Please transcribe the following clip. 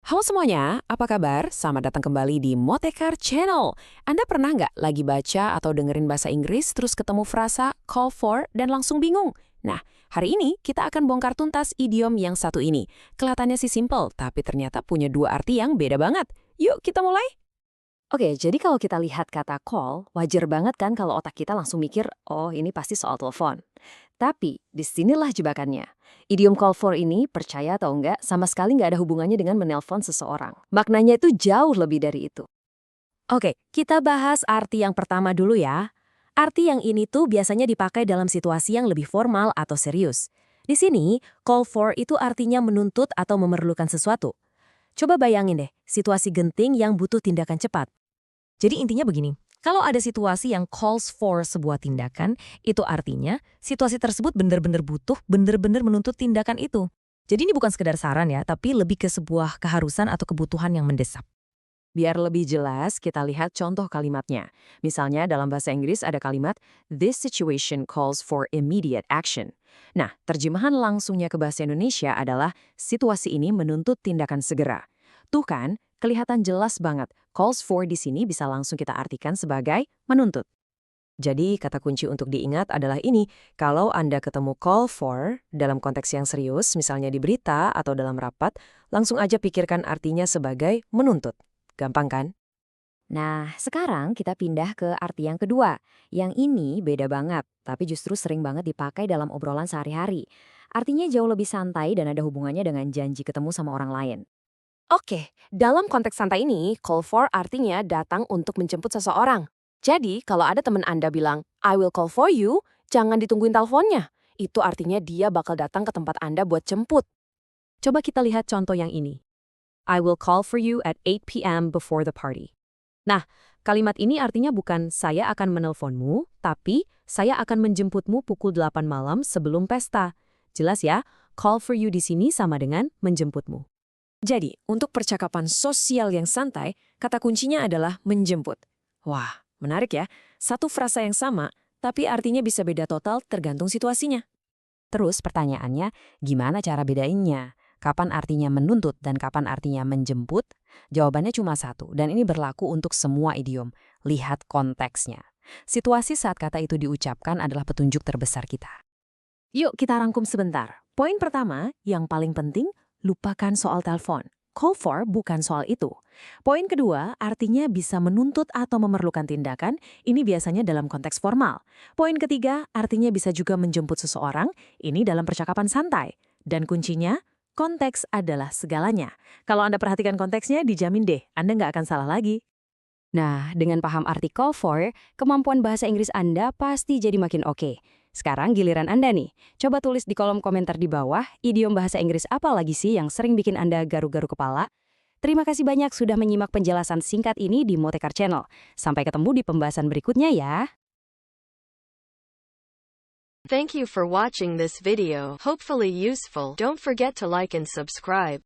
Halo semuanya, apa kabar? Selamat datang kembali di Motekar Channel. Anda pernah nggak lagi baca atau dengerin bahasa Inggris terus ketemu frasa call for dan langsung bingung? Nah, hari ini kita akan bongkar tuntas idiom yang satu ini. Kelihatannya sih simple, tapi ternyata punya dua arti yang beda banget. Yuk kita mulai. Oke, jadi kalau kita lihat kata call, wajar banget kan kalau otak kita langsung mikir, oh ini pasti soal telepon. Tapi, disinilah jebakannya. Idiom call for ini, percaya atau enggak, sama sekali nggak ada hubungannya dengan menelpon seseorang. Maknanya itu jauh lebih dari itu. Oke, kita bahas arti yang pertama dulu ya. Arti yang ini tuh biasanya dipakai dalam situasi yang lebih formal atau serius. Di sini, call for itu artinya menuntut atau memerlukan sesuatu. Coba bayangin deh, situasi genting yang butuh tindakan cepat. Jadi intinya begini, kalau ada situasi yang calls for sebuah tindakan, itu artinya situasi tersebut benar-benar butuh, benar-benar menuntut tindakan itu. Jadi ini bukan sekedar saran ya, tapi lebih ke sebuah keharusan atau kebutuhan yang mendesak. Biar lebih jelas, kita lihat contoh kalimatnya. Misalnya dalam bahasa Inggris ada kalimat, "This situation calls for immediate action." Nah, terjemahan langsungnya ke bahasa Indonesia adalah, situasi ini menuntut tindakan segera. Tuh kan, kelihatan jelas banget, calls for di sini bisa langsung kita artikan sebagai menuntut. Jadi, kata kunci untuk diingat adalah ini, kalau Anda ketemu call for dalam konteks yang serius, misalnya di berita atau dalam rapat, langsung aja pikirkan artinya sebagai menuntut. Gampang kan? Nah, sekarang kita pindah ke arti yang kedua. Yang ini beda banget, tapi justru sering banget dipakai dalam obrolan sehari-hari. Artinya jauh lebih santai dan ada hubungannya dengan janji ketemu sama orang lain. Oke, dalam konteks santai ini, call for artinya datang untuk menjemput seseorang. Jadi, kalau ada teman Anda bilang, I will call for you, jangan ditungguin teleponnya. Itu artinya dia bakal datang ke tempat Anda buat jemput. Coba kita lihat contoh yang ini. I will call for you at 8 p.m. before the party. Nah, kalimat ini artinya bukan saya akan menelponmu, tapi saya akan menjemputmu pukul 8 malam sebelum pesta. Jelas ya, call for you di sini sama dengan menjemputmu. Jadi, untuk percakapan sosial yang santai, kata kuncinya adalah menjemput. Wah, menarik ya. Satu frasa yang sama, tapi artinya bisa beda total tergantung situasinya. Terus pertanyaannya, gimana cara bedainnya? Kapan artinya menuntut dan kapan artinya menjemput? Jawabannya cuma satu, dan ini berlaku untuk semua idiom. Lihat konteksnya. Situasi saat kata itu diucapkan adalah petunjuk terbesar kita. Yuk kita rangkum sebentar. Poin pertama, yang paling penting, lupakan soal telepon. Call for bukan soal itu. Poin kedua, artinya bisa menuntut atau memerlukan tindakan, ini biasanya dalam konteks formal. Poin ketiga, artinya bisa juga menjemput seseorang, ini dalam percakapan santai. Dan kuncinya, konteks adalah segalanya. Kalau Anda perhatikan konteksnya, dijamin deh, Anda nggak akan salah lagi. Nah, dengan paham arti call for, kemampuan bahasa Inggris Anda pasti jadi makin oke. Sekarang giliran Anda nih. Coba tulis di kolom komentar di bawah, idiom bahasa Inggris apa lagi sih yang sering bikin Anda garu-garu kepala? Terima kasih banyak sudah menyimak penjelasan singkat ini di Motekar Channel. Sampai ketemu di pembahasan berikutnya ya. Thank you for watching this video. Hopefully useful. Don't forget to like and subscribe.